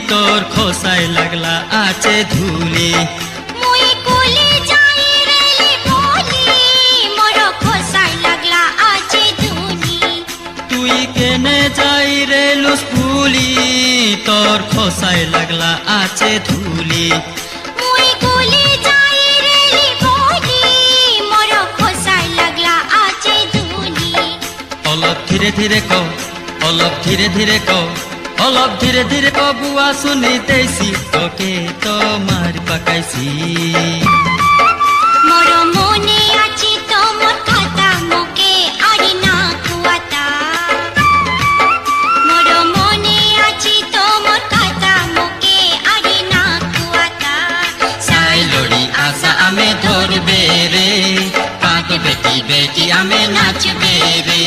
তোর খোসায় লাগলা আছে ধুলি মুই কুলি যাই রেলি বলি মোর খোসায় লাগলা আছে ধুলি তুই কেনে যাই রে লুসপুলি তোর খোসায় লাগলা আছে ধুলি মুই কুলি যাই রেলি বলি মোর খোসায় লাগলা আছে ধুলি অলপ ধীরে ধীরে ক অলপ ধীরে ধীরে ক অলপ ধীরে ধীরে ক বুয়া শুনিতেছি তোকে তো মার পাকাইছি মোর মনে আছে তোমার কথা মোকে আরে না কুয়াতা মোর মনে আছে তোমার কথা মোকে আরে না কুয়াতা সাই লড়ি আশা আমে ধরবে রে কাঁদ বেটি বেটি আমে নাচবে রে